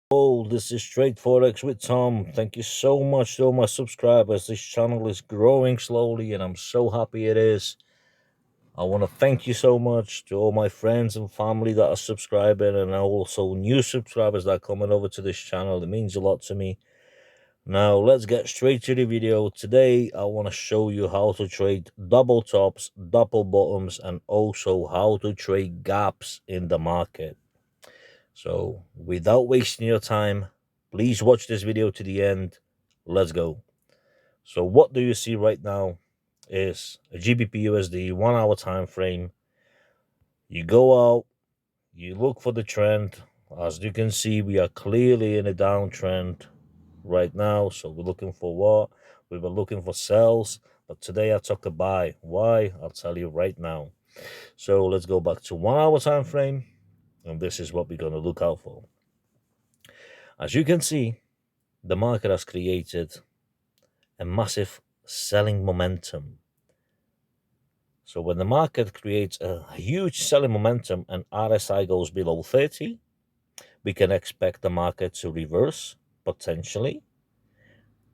Oh, this is Straight Forex with Tom. Thank you so much to all my subscribers. This channel is growing slowly and I'm so happy it is. I want to thank you so much to all my friends and family that are subscribing and also new subscribers that are coming over to this channel. It means a lot to me. Now, let's get straight to the video. Today, I want to show you how to trade double tops, double bottoms, and also how to trade gaps in the market. So without wasting your time, please watch this video to the end. Let's go. So what do you see right now is a GBP USD 1 hour time frame. You go out, you look for the trend. As you can see, we are clearly in a downtrend right now. So we're looking for what? We were looking for sells, but today I took a buy. Why? I'll tell you right now. So let's go back to 1 hour time frame, and this is what we're going to look out for. As you can see, the market has created a massive selling momentum. So when the market creates a huge selling momentum and RSI goes below 30, we can expect the market to reverse potentially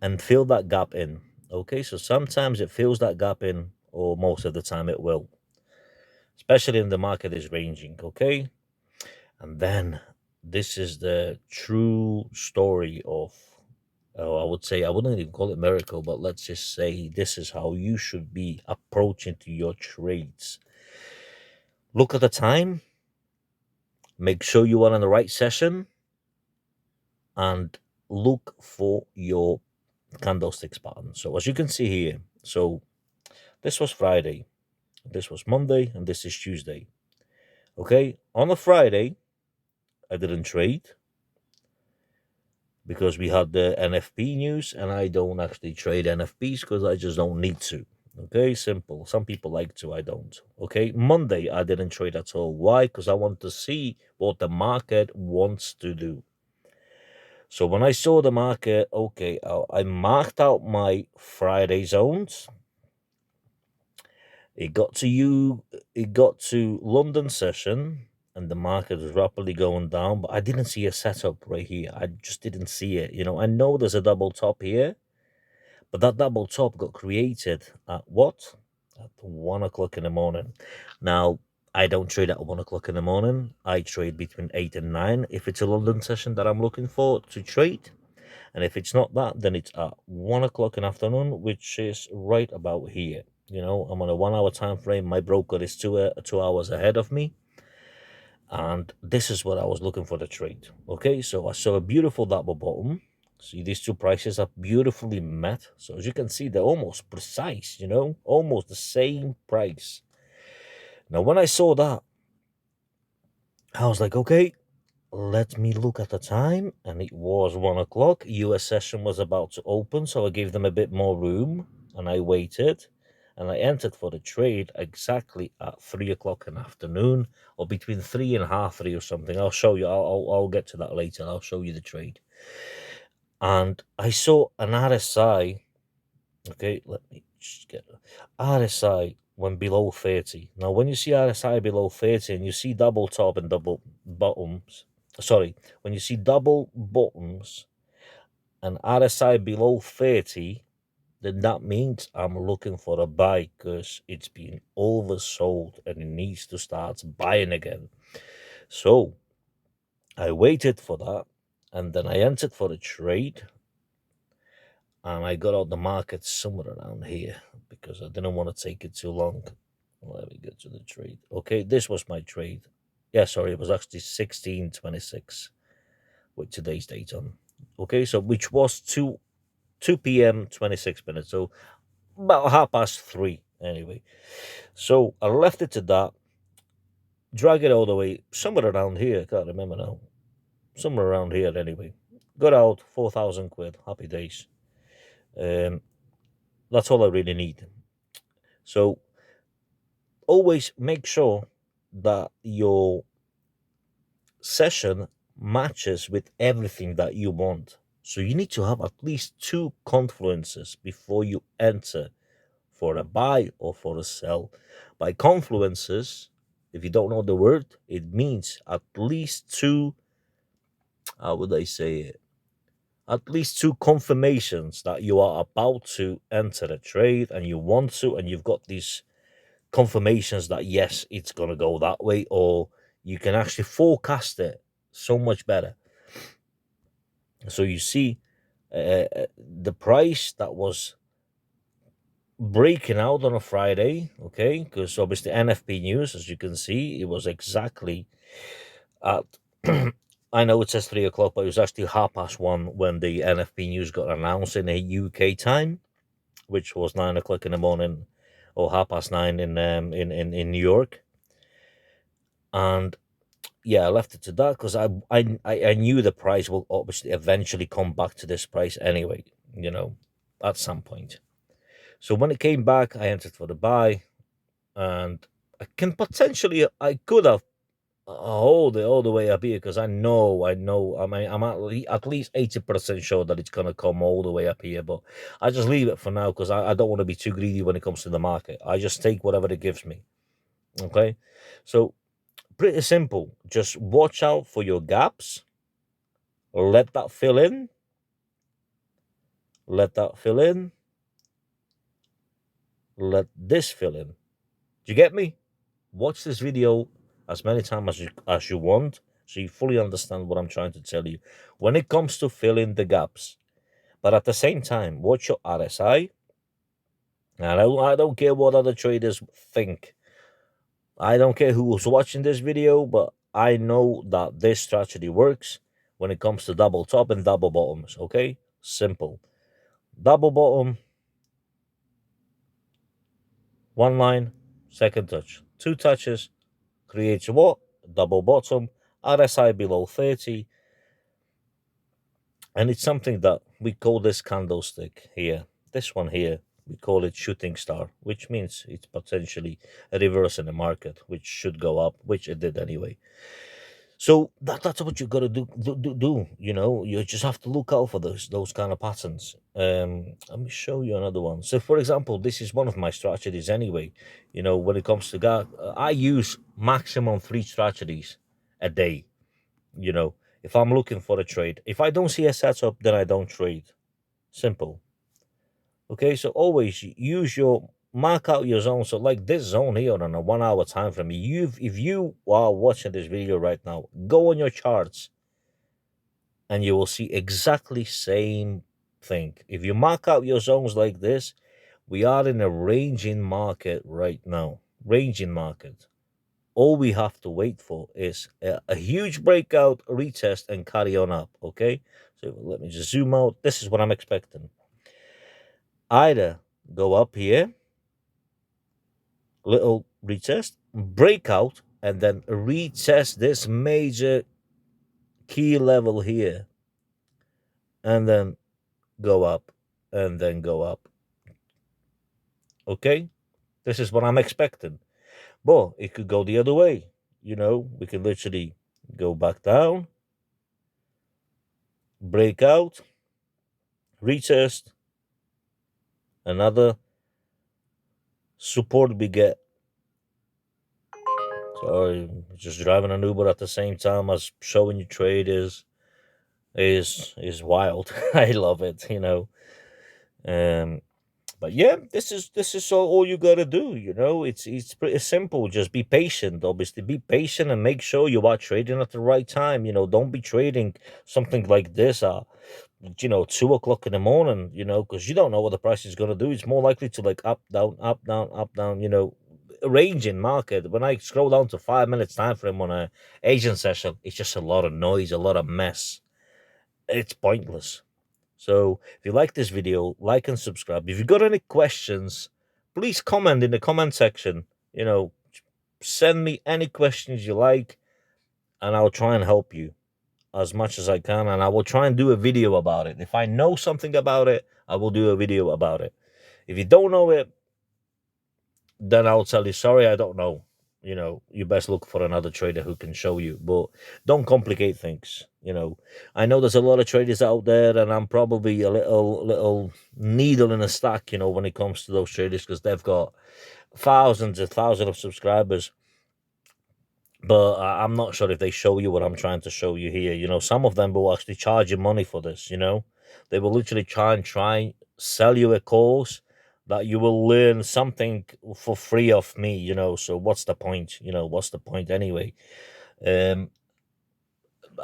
and fill that gap in. Okay, so sometimes it fills that gap in, or most of the time it will, especially if the market is ranging. Okay, and then this is the true story of, oh, I would say, I wouldn't even call it miracle, but let's just say this is how you should be approaching to your trades. Look at the time, make sure you are in the right session, and look for your candlesticks pattern. So as you can see here, so this was Friday, this was Monday, and this is Tuesday. Okay, on a Friday, I didn't trade because we had the NFP news, and I don't actually trade NFPs because I just don't need to. Okay, simple. Some people like to, I don't. Okay, Monday I didn't trade at all. Why? Because I want to see what the market wants to do. So when I saw the market, okay, I marked out my Friday zones. It got to London session, and the market was rapidly going down, but I didn't see a setup right here. I just didn't see it. I know there's a double top here, but that double top got created at what? At 1 o'clock in the morning. Now, I don't trade at 1 o'clock in the morning. I trade between 8 and 9 if it's a London session that I'm looking for to trade. And if it's not that, then it's at 1 o'clock in the afternoon, which is right about here. I'm on a 1 hour time frame. My broker is 2 hours ahead of me. And this is what I was looking for the trade. Okay, so I saw a beautiful double bottom. See, these two prices are beautifully met. So as you can see, they're almost precise, almost the same price. Now, when I saw that, I was like, okay, let me look at the time. And it was 1 o'clock. US session was about to open. So I gave them a bit more room and I waited. And I entered for the trade exactly at 3 o'clock in the afternoon, or between 3 and half 3 or something. I'll show you. I'll get to that later. I'll show you the trade. And I saw an RSI. Okay, let me just get RSI when below 30. Now, when you see RSI below 30 and you see double top and double bottoms, sorry, when you see double bottoms and RSI below 30, then that means I'm looking for a buy because it's been oversold and it needs to start buying again. So I waited for that and then I entered for the trade and I got out the market somewhere around here because I didn't want to take it too long. Let me get to the trade. Okay, this was my trade. Yeah, sorry, it was actually 1626 with today's date on. Okay, so which was 2 p.m. 26 minutes. So about 3:30 anyway. So I left it to that, drag it all the way somewhere around here. I can't remember now. Somewhere around here anyway. Got out 4,000 quid. Happy days. That's all I really need. So always make sure that your session matches with everything that you want. So you need to have at least two confluences before you enter for a buy or for a sell. By confluences, if you don't know the word, it means at least two how would I say it? At least two confirmations that you are about to enter a trade and you want to, and you've got these confirmations that yes, it's gonna go that way, or you can actually forecast it so much better. So you see, the price that was breaking out on a Friday, okay, because obviously NFP news, as you can see, it was exactly at I know it says 3 o'clock, but it was actually 1:30 when the NFP news got announced in a UK time, which was 9 o'clock in the morning or 9:30 in New York. And yeah, I left it to that because I knew the price will obviously eventually come back to this price anyway, you know, at some point. So when it came back, I entered for the buy, and I could have hold it all the way up here because I mean, I'm at least 80% sure that it's gonna come all the way up here, but I just leave it for now because I don't want to be too greedy when it comes to the market. I just take whatever it gives me. Okay, so pretty simple. Just watch out for your gaps. Let that fill in. Let that fill in. Let this fill in. Do you get me? Watch this video as many times as you want so you fully understand what I'm trying to tell you when it comes to filling the gaps. But at the same time, watch your RSI. And I don't care what other traders think. I don't care who's watching this video, but I know that this strategy works when it comes to double top and double bottoms. Okay? Simple. Double bottom, one line, second touch. Two touches creates what? Double bottom, RSI below 30. And it's something that we call this candlestick here. This one here, we call it shooting star, which means it's potentially a reverse in the market, which should go up, which it did anyway. So that's what you got to do. You know, you just have to look out for those kind of patterns. Let me show you another one. So, for example, this is one of my strategies anyway. You know, when it comes to that, I use maximum 3 strategies a day. You know, if I'm looking for a trade, if I don't see a setup, then I don't trade. Simple. Okay, so always use your mark out your zone. So like this zone here on a 1 hour time frame, if you are watching this video right now, go on your charts and you will see exactly same thing. If you mark out your zones like this, we are in a ranging market right now. Ranging market. All we have to wait for is a huge breakout, retest, and carry on up. Okay, so let me just zoom out. This is what I'm expecting. Either go up here, little retest, breakout, and then retest this major key level here, and then go up, and then go up. Okay, this is what I'm expecting. But it could go the other way. You know, we can literally go back down, break out, retest, another support we get. Sorry, just driving an Uber at the same time as showing you trade is wild. I love it, you know. Um, but yeah, this is all you gotta do. You know, it's pretty simple. Just be patient. Obviously, be patient and make sure you are trading at the right time. You know, don't be trading something like this. 2 o'clock in the morning, because you don't know what the price is going to do. It's more likely to like up, down, up, down, up, down, ranging market. When I scroll down to 5 minutes time frame on a Asian session, it's just a lot of noise, a lot of mess. It's pointless. So if you like this video, like and subscribe. If you got any questions, please comment in the comment section. Send me any questions you like, and I'll try and help you as much as I can, and I will try and do a video about it. If I know something about it, I will do a video about it. If you don't know it, then I'll tell you, sorry, I don't know. You best look for another trader who can show you, but don't complicate things. I know there's a lot of traders out there, and I'm probably a little needle in a stack, when it comes to those traders, because they've got thousands of subscribers. But I'm not sure if they show you what I'm trying to show you here. You know, some of them will actually charge you money for this. You know, they will literally try sell you a course that you will learn something for free of me. You know, so what's the point? You know, what's the point anyway? Um,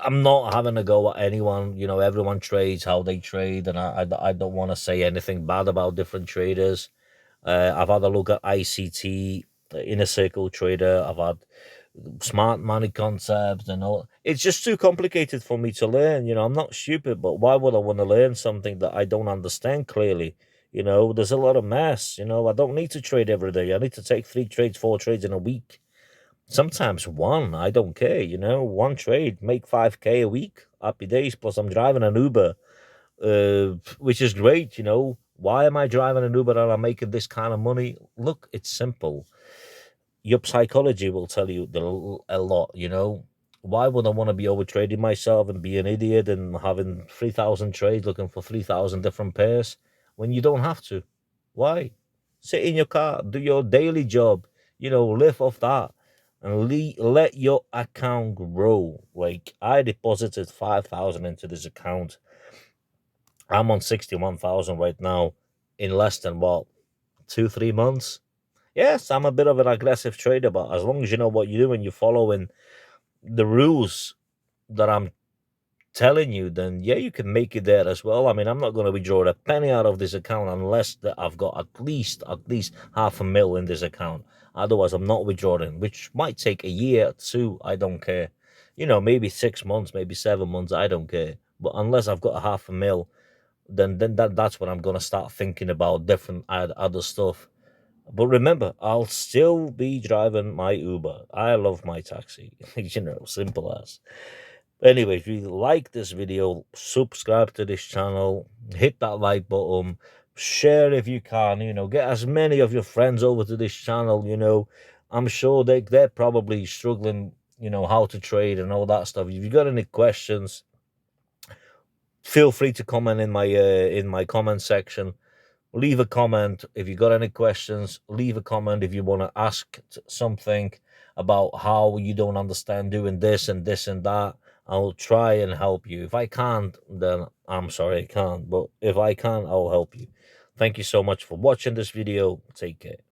I'm not having a go at anyone. You know, everyone trades how they trade, and I don't want to say anything bad about different traders. I've had a look at ICT, Inner Circle Trader. I've had smart money concepts and all. It's just too complicated for me to learn. You know, I'm not stupid, but why would I want to learn something that I don't understand clearly? You know, there's a lot of mess. You know, I don't need to trade every day. I need to take 3 trades, 4 trades in a week. Sometimes one, I don't care. You know, one trade, make 5K a week. Happy days. Plus, I'm driving an Uber, which is great. You know, why am I driving an Uber and I'm making this kind of money? Look, it's simple. Your psychology will tell you a lot. You know, why would I want to be overtrading myself and be an idiot and having 3,000 trades looking for 3,000 different pairs when you don't have to? Why? Sit in your car, do your daily job, you know, live off that and let your account grow. Like, I deposited 5,000 into this account. I'm on 61,000 right now in less than what, 2, 3 months. Yes, I'm a bit of an aggressive trader, but as long as you know what you're doing, you're following the rules that I'm telling you, then yeah, you can make it there as well. I mean, I'm not going to withdraw a penny out of this account unless that I've got at least half a mil in this account. Otherwise, I'm not withdrawing, which might take a year, 2. I don't care. You know, maybe 6 months, maybe 7 months. I don't care. But unless I've got a half a mil, then that's when I'm gonna start thinking about different other stuff. But remember, I'll still be driving my Uber. I love my taxi. You know, simple as. Anyway, if you like this video, subscribe to this channel, hit that like button, share if you can, you know, get as many of your friends over to this channel, you know. I'm sure they're probably struggling, you know, how to trade and all that stuff. If you got any questions, feel free to comment in my comment section. Leave a comment if you got any questions. Leave a comment if you want to ask something about how you don't understand doing this and this and that. I'll try and help you. If I can't, then I'm sorry I can't, but if I can, I'll help you. Thank you so much for watching this video. Take care.